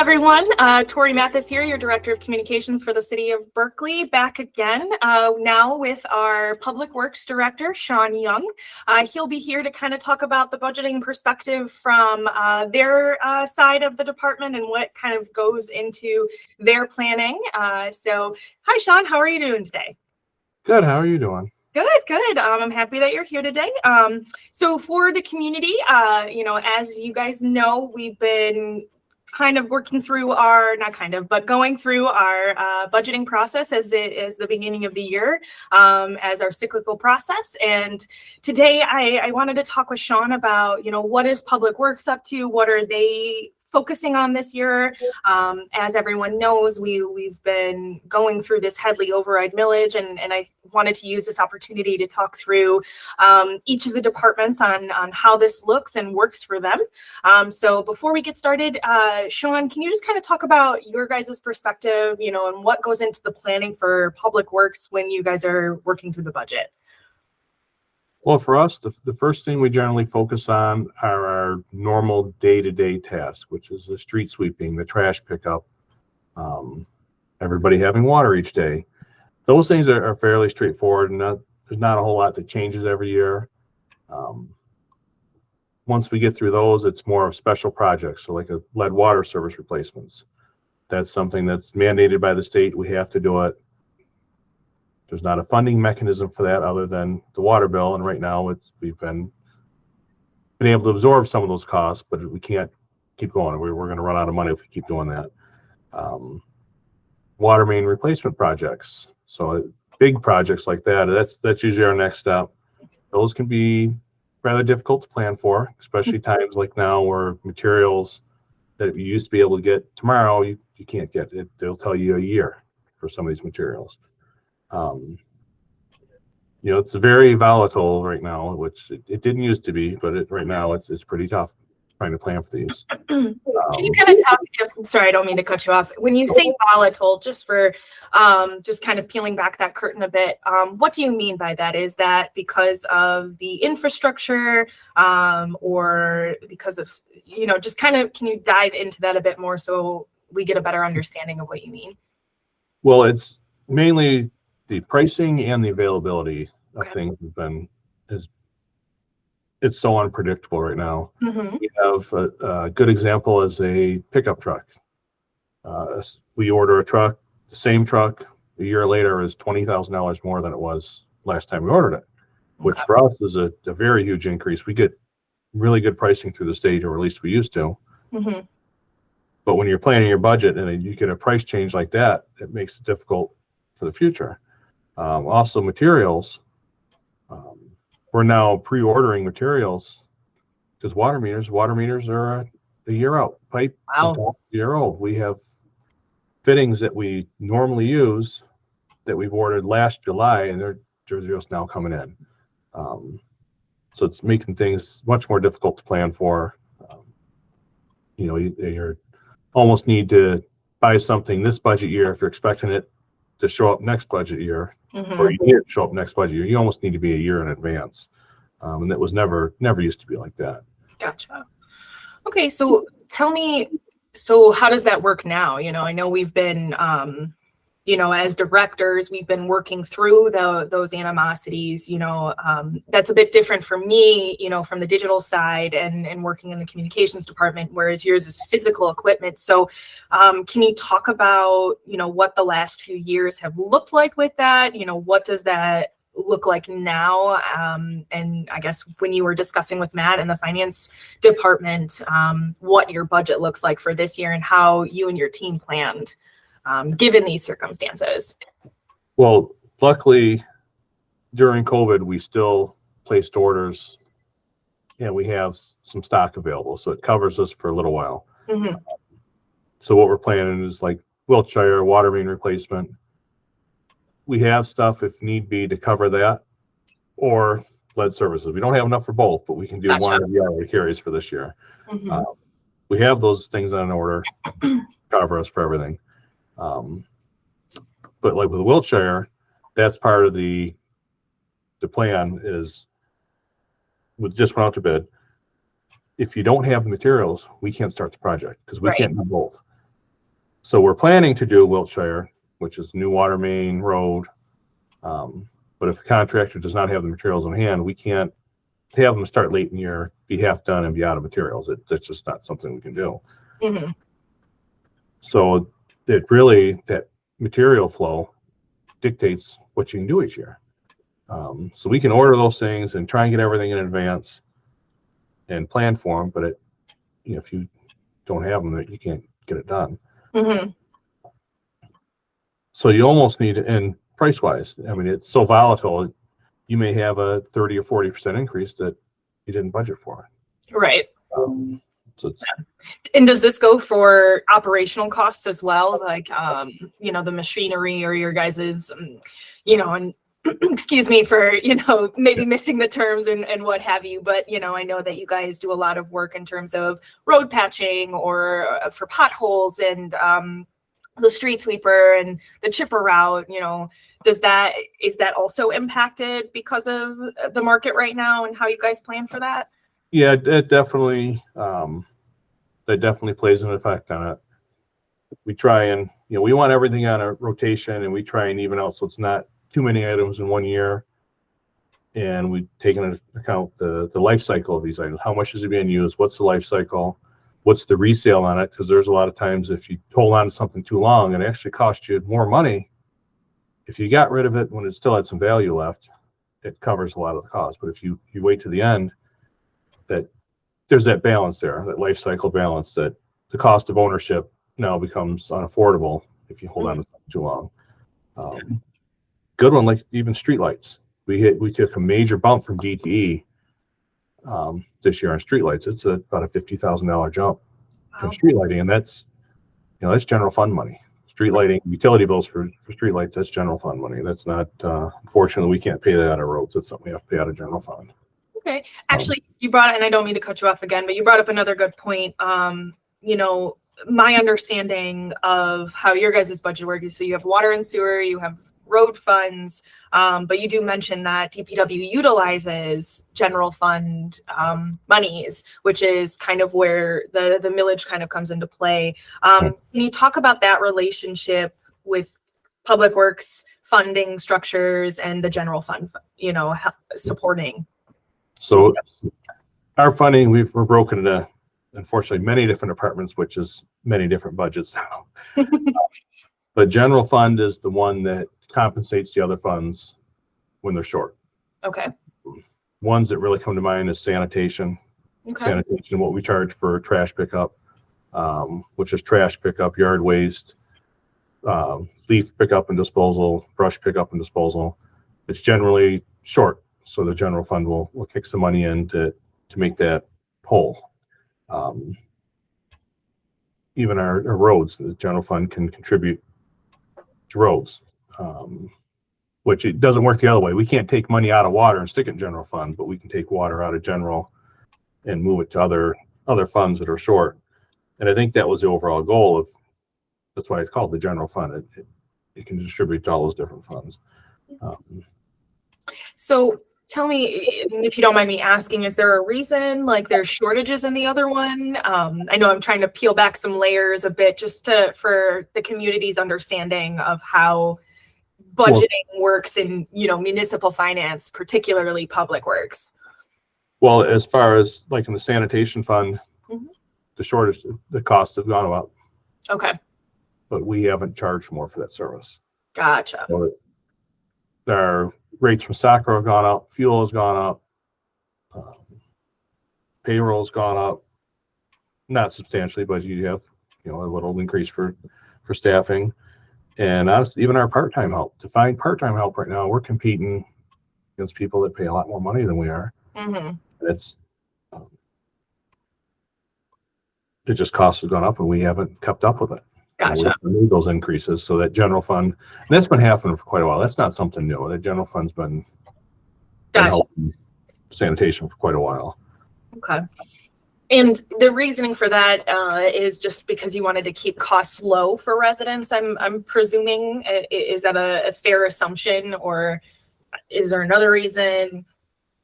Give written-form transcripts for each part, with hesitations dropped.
everyone. Tori Mathis here, your Director of Communications for the City of Berkley, back again, now with our Public Works Director, Shawn Young. He'll be here to kind of talk about the budgeting perspective from their side of the department and what kind of goes into their planning. So, hi, Shawn. How are you doing today? Good. How are you doing? Good. I'm happy that you're here today. So for the community, as you guys know, we've been kind of working through going through our budgeting process as it is the beginning of the year, as our cyclical process. And today I wanted to talk with Shawn about, what is Public Works up to? What are they focusing on this year? As everyone knows, we've been going through this Headley override millage, and I wanted to use this opportunity to talk through each of the departments on how this looks and works for them. So before we get started, Shawn, can you just kind of talk about your guys' perspective, and what goes into the planning for Public Works when you guys are working through the budget? Well, for us, the first thing we generally focus on are our normal day-to-day tasks, which is the street sweeping, the trash pickup, everybody having water each day. Those things are fairly straightforward, and there's not a whole lot that changes every year. Once we get through those, it's more of special projects, so like a lead water service replacements. That's something that's mandated by the state. We have to do it. There's not a funding mechanism for that other than the water bill, and right now we've been able to absorb some of those costs, but we can't keep going. We're going to run out of money if we keep doing that. Water main replacement projects, so big projects like that's usually our next step. Those can be rather difficult to plan for, especially times like now where materials that you used to be able to get tomorrow you can't get it. They'll tell you a year for some of these materials. It's very volatile right now, which it didn't used to be, but right now it's pretty tough trying to plan for these. Can you kind of talk? Sorry, I don't mean to cut you off. When you say volatile, just for just kind of peeling back that curtain a bit, what do you mean by that? Is that because of the infrastructure, or because of just kind of, can you dive into that a bit more so we get a better understanding of what you mean? Well, it's mainly the pricing and the availability of things it's so unpredictable right now. Mm-hmm. We have a good example as a pickup truck. We order a truck, the same truck, a year later is $20,000 more than it was last time we ordered it, which for us is a very huge increase. We get really good pricing through the state, or at least we used to. Mm-hmm. But when you're planning your budget and you get a price change like that, it makes it difficult for the future. Also materials, we're now pre-ordering materials because water meters are a year out. Pipe, wow, a year old. We have fittings that we normally use that we've ordered last July, and they're just now coming in. So it's making things much more difficult to plan for. You almost need to buy something this budget year if you're expecting it to show up next budget year, mm-hmm. or you need it to show up next budget year. You almost need to be a year in advance, and that was never used to be like that. Gotcha. Okay, so tell me, so how does that work now? I know we've been, as directors, we've been working through those animosities. That's a bit different for me, from the digital side and working in the communications department, whereas yours is physical equipment. So can you talk about, what the last few years have looked like with that? What does that look like now? And I guess when you were discussing with Matt and the finance department, what your budget looks like for this year and how you and your team planned given these circumstances? Well, luckily, during COVID, we still placed orders, and we have some stock available, so it covers us for a little while. Mm-hmm. So what we're planning is like Wiltshire, water main replacement. We have stuff if need be to cover that, or lead services. We don't have enough for both, but we can do one of the other carries for this year. Mm-hmm. We have those things on order, cover us for everything. But like with Wiltshire, that's part of the plan is we just went out to bid. If you don't have the materials, we can't start the project because we can't do both. So we're planning to do Wiltshire, which is new water main road. But if the contractor does not have the materials on hand, we can't have them start late in the year, be half done and be out of materials. That's just not something we can do. Mm-hmm. So it really, that material flow dictates what you can do each year. So we can order those things and try and get everything in advance and plan for them, but if you don't have them, you can't get it done. Mm-hmm. So you almost need, and price wise, I mean, it's so volatile. You may have a 30 or 40% increase that you didn't budget for. Right. So it's, and does this go for operational costs as well? Like, the machinery or your guys's, and excuse me for, maybe missing the terms and what have you, but, I know that you guys do a lot of work in terms of road patching or for potholes and the street sweeper and the chipper route, is that also impacted because of the market right now and how you guys plan for that? Yeah, it definitely, that definitely plays an effect on it. We try and, we want everything on a rotation, and we try and even out so it's not too many items in one year. And we take into account the life cycle of these items. How much is it being used? What's the life cycle? What's the resale on it? Because there's a lot of times if you hold on to something too long, it actually costs you more money. If you got rid of it when it still had some value left, it covers a lot of the cost. But if you wait to the end, that there's that balance there, that life cycle balance, that the cost of ownership now becomes unaffordable if you hold on to something too long. Good one, like even streetlights. We took a major bump from DTE this year on streetlights. It's about a $50,000 jump in street lighting, and that's that's general fund money. Street lighting, utility bills for streetlights, that's general fund money. That's not, unfortunately, we can't pay that out of roads. That's something we have to pay out of general fund. Okay. Actually, you brought, and I don't mean to cut you off again, but you brought up another good point. My understanding of how your guys' budget works is so you have water and sewer, you have road funds, but you do mention that DPW utilizes general fund monies, which is kind of where the millage kind of comes into play. Can you talk about that relationship with Public Works funding structures and the general fund, supporting? So our funding, we're broken into, unfortunately, many different departments, which is many different budgets now. But general fund is the one that compensates the other funds when they're short. Okay. Ones that really come to mind is sanitation. Okay. Sanitation, what we charge for trash pickup, which is trash pickup, yard waste, leaf pickup and disposal, brush pickup and disposal. It's generally short, so the general fund will kick some money in to make that whole. Even our roads, the general fund can contribute to roads, which it doesn't work the other way. We can't take money out of water and stick it in general fund, but we can take water out of general and move it to other funds that are short. And I think that was the overall goal of, that's why it's called the general fund. It can distribute to all those different funds. So tell me, if you don't mind me asking, is there a reason like there's shortages in the other one? I know I'm trying to peel back some layers a bit just for the community's understanding of how budgeting works in, municipal finance, particularly Public Works. Well, as far as like in the sanitation fund, the shortage, the costs have gone up. Okay. But we haven't charged more for that service. Gotcha. So our rates from soccer have gone up, fuel has gone up, payroll's gone up, not substantially, but you have a little increase for staffing. And honestly, even our part-time help, to find part-time help right now, we're competing against people that pay a lot more money than we are. It's it just costs have gone up, and we haven't kept up with it. Gotcha. We need those increases, so that general fund, and that's been happening for quite a while. That's not something new. The general fund's been helping sanitation for quite a while. Okay. And the reasoning for that is just because you wanted to keep costs low for residents. I'm presuming. Is that a fair assumption, or is there another reason?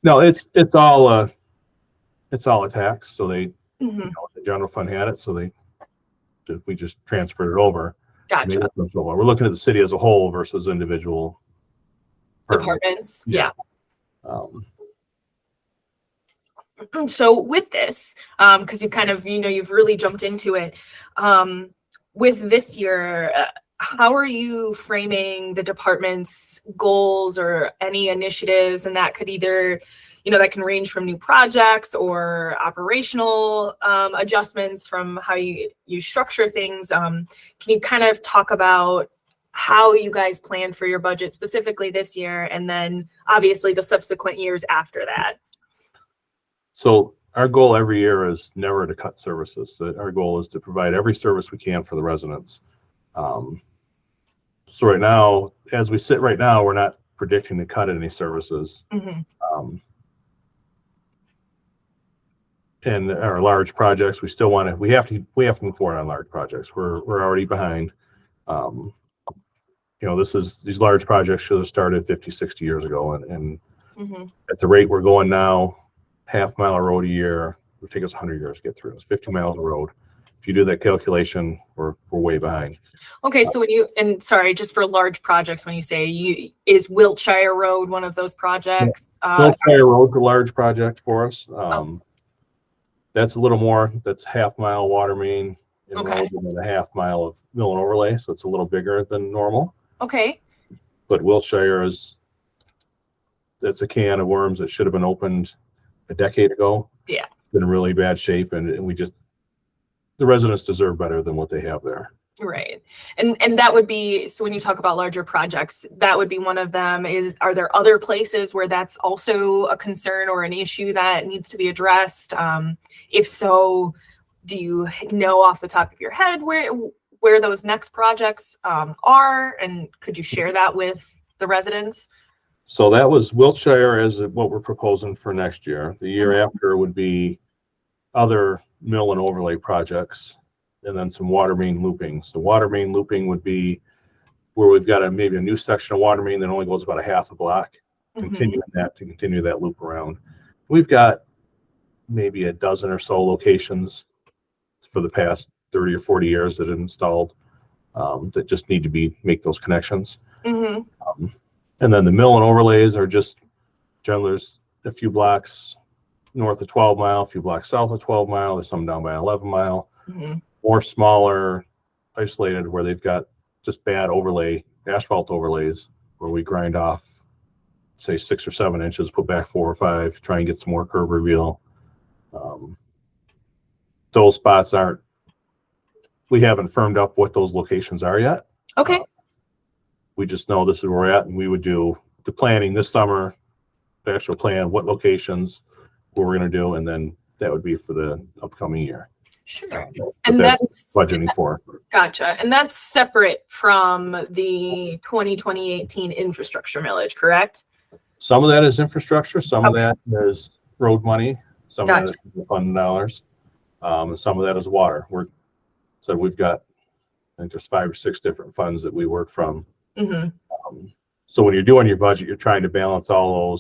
No, it's all a tax. So they, the general fund had it, so we just transferred it over. Gotcha. We're looking at the city as a whole versus individual Departments. Yeah. Um, So with this, because you kind of, you've really jumped into it, with this year, how are you framing the department's goals or any initiatives? And that could either, that can range from new projects or operational adjustments from how you structure things. Can you kind of talk about how you guys plan for your budget specifically this year, and then obviously the subsequent years after that? So our goal every year is never to cut services. That our goal is to provide every service we can for the residents. So right now, as we sit right now, we're not predicting to cut any services. And our large projects, we still want to. We have to move forward on large projects. We're already behind. These large projects should have started 50, 60 years ago, and at the rate we're going now, half-mile road a year would take us 100 years to get through. It's 50 miles of road. If you do that calculation, we're way behind. Okay, so sorry, just for large projects, when you say is Wiltshire Road one of those projects? Wiltshire Road's a large project for us. That's a little more. That's half-mile water main and road, and then a half-mile of mill and overlay, so it's a little bigger than normal. Okay. But Wiltshire that's a can of worms that should have been opened a decade ago. Yeah. Been in really bad shape, and the residents deserve better than what they have there. Right. And that would be, so when you talk about larger projects, that would be one of them. Are there other places where that's also a concern or an issue that needs to be addressed? If so, do you know off the top of your head where those next projects are, and could you share that with the residents? So that was Wiltshire as what we're proposing for next year. The year after would be other mill and overlay projects, and then some water main looping. So water main looping would be where we've got maybe a new section of water main that only goes about a half a block, continue that loop around. We've got maybe a dozen or so locations for the past 30 or 40 years that have installed that just need to make those connections. And then the mill and overlays are just generally there's a few blocks north of 12 Mile, a few blocks south of 12 Mile. There's some down by 11 Mile. More smaller, isolated, where they've got just bad asphalt overlays, where we grind off, say 6 or 7 inches, put back 4 or 5, try and get some more curb reveal. Those spots we haven't firmed up what those locations are yet. Okay. We just know this is where we're at, and we would do the planning this summer, the actual plan, what locations, what we're going to do, and then that would be for the upcoming year. Sure. And that's budgeting for. Gotcha. And that's separate from the 2018 infrastructure millage, correct? Some of that is infrastructure. Some of that is road money. Some of that is fund dollars. And some of that is water. We've got, I think there's 5 or 6 different funds that we work from. So when you're doing your budget, you're trying to balance all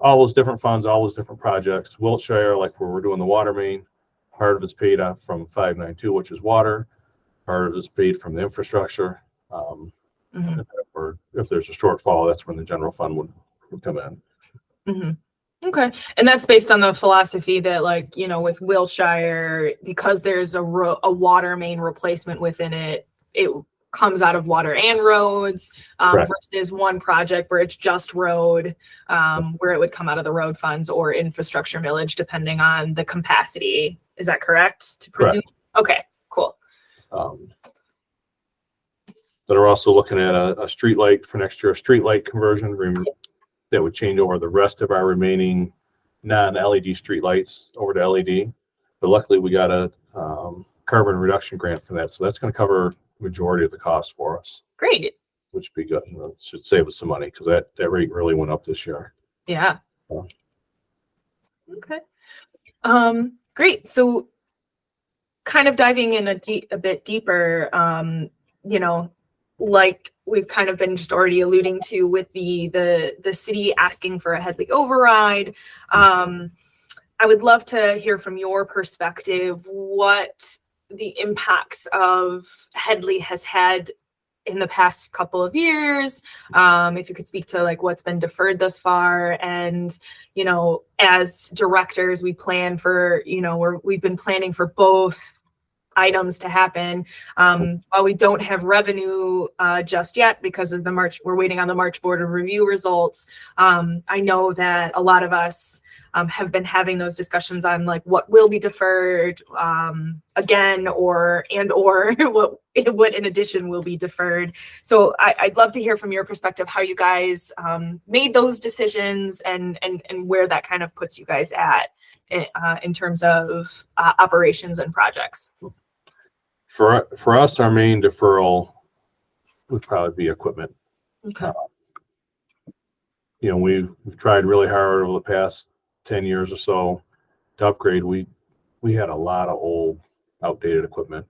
those different funds, all those different projects. Wiltshire, like where we're doing the water main, part of it's paid off from 592, which is water. Part of it's paid from the infrastructure. Or if there's a shortfall, that's when the general fund would come in. Okay. And that's based on the philosophy that, with Wiltshire, because there's a water main replacement within it, it comes out of water and roads, versus one project where it's just road, where it would come out of the road funds or infrastructure millage, depending on the capacity. Is that correct to presume? Correct. Okay, cool. That are also looking at a street light for next year, a street light conversion that would change over the rest of our remaining non-LED street lights over to LED. But luckily we got a carbon reduction grant for that. So that's going to cover majority of the cost for us. Great. Which would be good. It should save us some money because that rate really went up this year. Yeah. Okay. Great. So kind of diving in a bit deeper, like we've kind of been just already alluding to with the city asking for a Headley override. I would love to hear from your perspective, what the impacts of Headley has had in the past couple of years. If you could speak to like what's been deferred thus far, and as directors, we plan for we've been planning for both items to happen. While we don't have revenue just yet because of we're waiting on the March Board of Review results. I know that a lot of us have been having those discussions on like what will be deferred again, or what in addition will be deferred. So I'd love to hear from your perspective how you guys made those decisions, and where that kind of puts you guys at in terms of operations and projects. For us, our main deferral would probably be equipment. Okay. We've tried really hard over the past 10 years or so to upgrade. We had a lot of old, outdated equipment,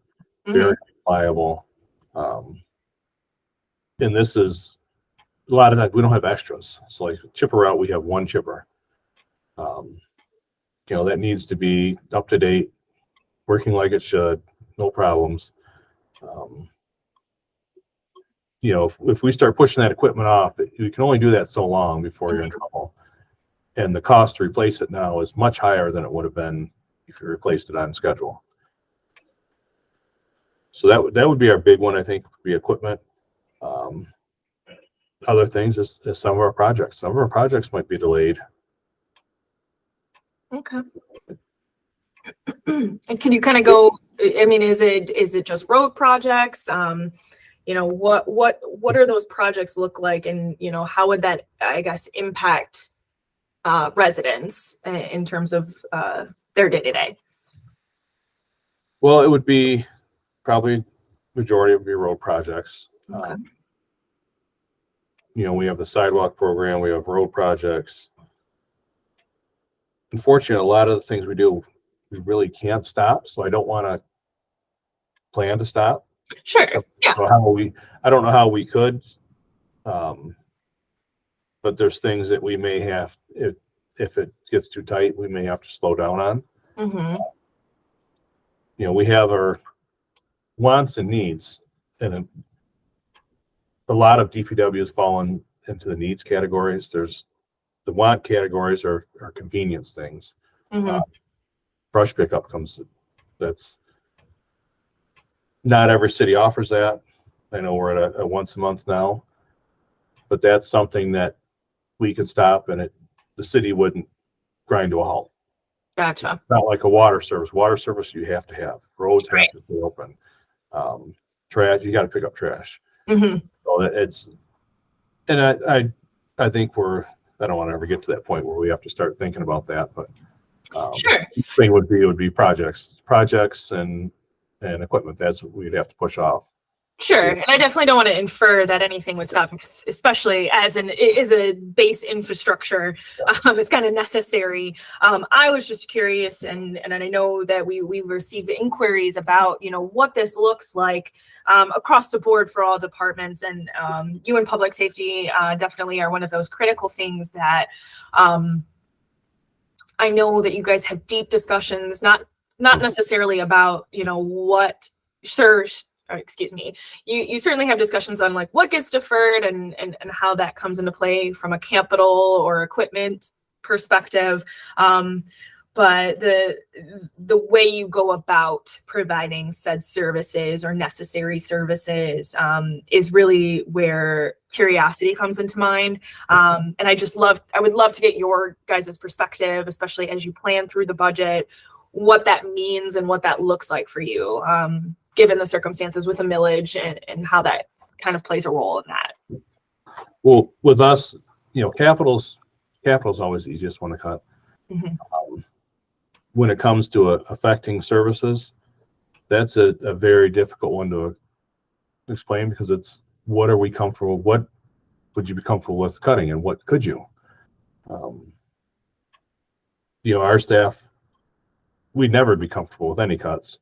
very reliable. And this is a lot of times we don't have extras. So like chipper route, we have one chipper. That needs to be up to date, working like it should, no problems. If we start pushing that equipment off, you can only do that so long before you're in trouble. And the cost to replace it now is much higher than it would have been if you replaced it on schedule. So that would be our big one, I think, would be equipment. Other things is some of our projects. Some of our projects might be delayed. Okay. And can you kind of go, I mean, is it just road projects? What are those projects look like, and how would that, I guess, impact residents in terms of their day-to-day? Well, it would be probably majority would be road projects. Okay. We have the sidewalk program, we have road projects. Unfortunately, a lot of the things we do, we really can't stop. So I don't want to plan to stop. Sure. Yeah. So I don't know how we could, but there's things that we may have, if it gets too tight, we may have to slow down on. We have our wants and needs, and a lot of DPW has fallen into the needs categories. There's the want categories are convenience things. Brush pickup that's not every city offers that. I know we're at a once a month now, but that's something that we could stop and the city wouldn't grind to a halt. Gotcha. Not like a water service. Water service you have to have. Roads have to be open. Trash, you got to pick up trash. So it's, and I think I don't want to ever get to that point where we have to start thinking about that, but sure. The thing would be projects and equipment. That's what we'd have to push off. Sure. And I definitely don't want to infer that anything would stop, especially as it is a base infrastructure. It's kind of necessary. I was just curious, and I know that we received inquiries about, what this looks like across the board for all departments. And you and public safety definitely are one of those critical things that I know that you guys have deep discussions, not necessarily about, what, sure, excuse me, you certainly have discussions on like what gets deferred and how that comes into play from a capital or equipment perspective. But the way you go about providing said services or necessary services is really where curiosity comes into mind. And I would love to get your guys' perspective, especially as you plan through the budget, what that means and what that looks like for you, given the circumstances with the millage and how that kind of plays a role in that. Well, with us, capital's always the easiest one to cut. When it comes to affecting services, that's a very difficult one to explain, because it's what are we comfortable, what would you be comfortable with cutting, and what could you? Our staff, we'd never be comfortable with any cuts.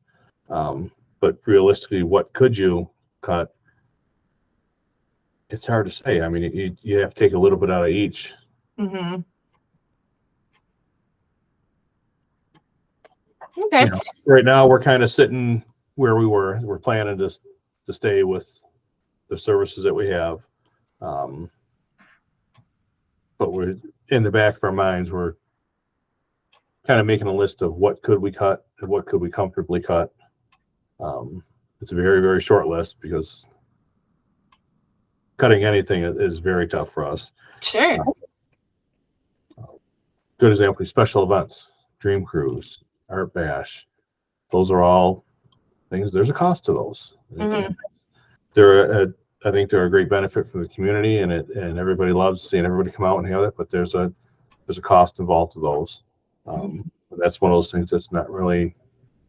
But realistically, what could you cut? It's hard to say. I mean, you have to take a little bit out of each. Okay. Right now, we're kind of sitting where we were. We're planning to stay with the services that we have. But we're in the back of our minds, we're kind of making a list of what could we cut and what could we comfortably cut. It's a very, very short list because cutting anything is very tough for us. Sure. Good example, special events, Dream Cruise, Art Bash. Those are all things, there's a cost to those. Mm-hmm. I think they're a great benefit for the community, and everybody loves seeing everybody come out and have it, but there's a cost involved to those. That's one of those things that's not really,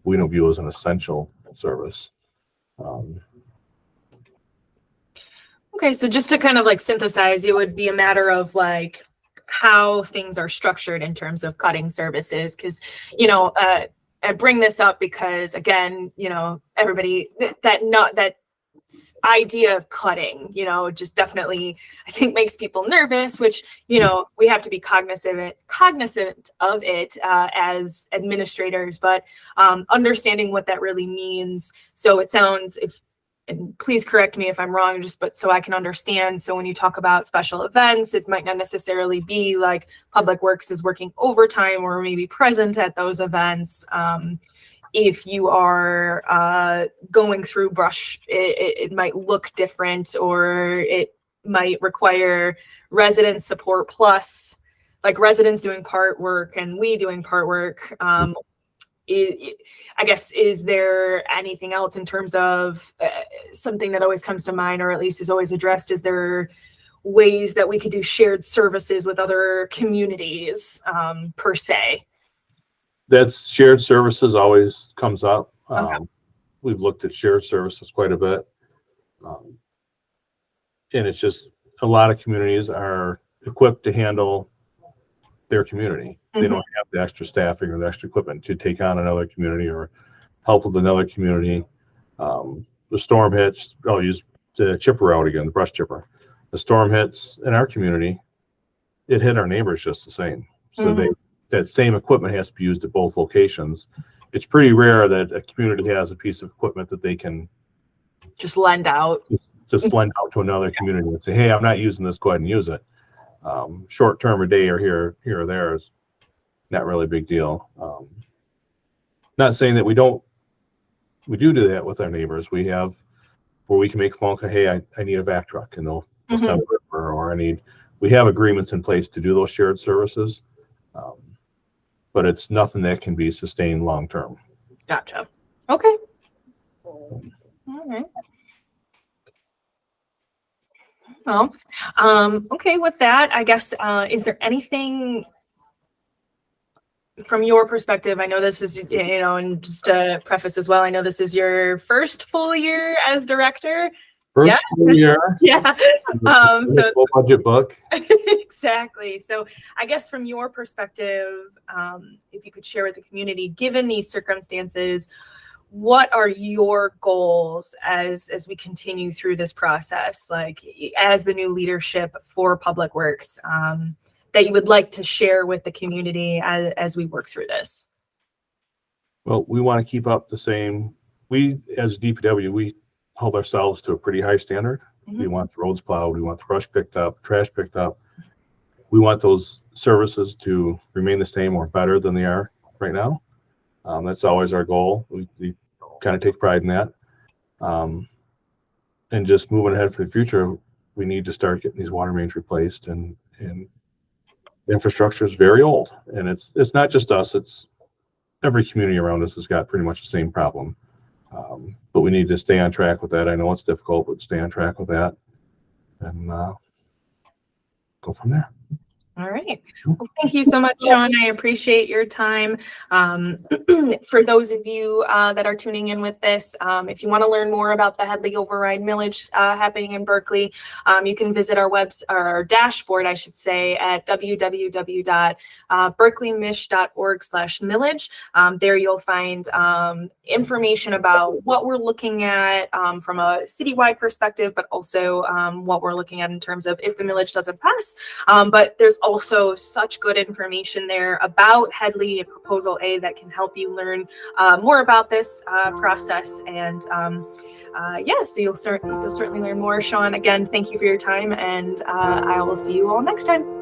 we don't view as an essential service. Okay, so just to kind of like synthesize, it would be a matter of like how things are structured in terms of cutting services, because I bring this up because again, everybody that idea of cutting, just definitely I think makes people nervous, which we have to be cognizant of it as administrators, but understanding what that really means. So it sounds, and please correct me if I'm wrong, but so I can understand. So when you talk about special events, it might not necessarily be like Public Works is working overtime or maybe present at those events. If you are going through brush, it might look different, or it might require resident support plus, like residents doing part work and we doing part work. I guess, is there anything else in terms of something that always comes to mind, or at least is always addressed? Is there ways that we could do shared services with other communities per se? That's shared services always comes up. Okay. We've looked at shared services quite a bit. And it's just a lot of communities are equipped to handle their community. They don't have the extra staffing or the extra equipment to take on another community or help with another community. The storm hits, I'll use the chipper out again, the brush chipper. The storm hits in our community, it hit our neighbors just the same. So that same equipment has to be used at both locations. It's pretty rare that a community has a piece of equipment that they can just lend out. Just lend out to another community and say, hey, I'm not using this, go ahead and use it. Short term, a day or here or there is not really a big deal. Not saying that we do that with our neighbors. We have where we can make a phone call, hey, I need a vac truck, and they'll send a ripper, or we have agreements in place to do those shared services. But it's nothing that can be sustained long term. Gotcha. Okay. All right. Well, okay, with that, I guess, is there anything from your perspective? I know this is, and just to preface as well, I know this is your first full year as director. First full year. Yeah. So full budget book. Exactly. So I guess from your perspective, if you could share with the community, given these circumstances, what are your goals as we continue through this process, like as the new leadership for Public Works, that you would like to share with the community as we work through this? Well, we want to keep up the same. We, as DPW, we hold ourselves to a pretty high standard. We want the roads plowed. We want the brush picked up, trash picked up. We want those services to remain the same or better than they are right now. That's always our goal. We kind of take pride in that. And just moving ahead for the future, we need to start getting these water mains replaced, and infrastructure is very old. And it's not just us, it's every community around us has got pretty much the same problem. But we need to stay on track with that. I know it's difficult, but stay on track with that and go from there. All right. Well, thank you so much, Shawn. I appreciate your time. For those of you that are tuning in with this, if you want to learn more about the Headley Override Millage happening in Berkley, you can visit our dashboard, I should say, at www.berkleymich.org/millage. There you'll find information about what we're looking at from a citywide perspective, but also what we're looking at in terms of if the millage doesn't pass. But there's also such good information there about Headley and Proposal A that can help you learn more about this process. And so you'll certainly learn more. Shawn, again, thank you for your time, and I will see you all next time.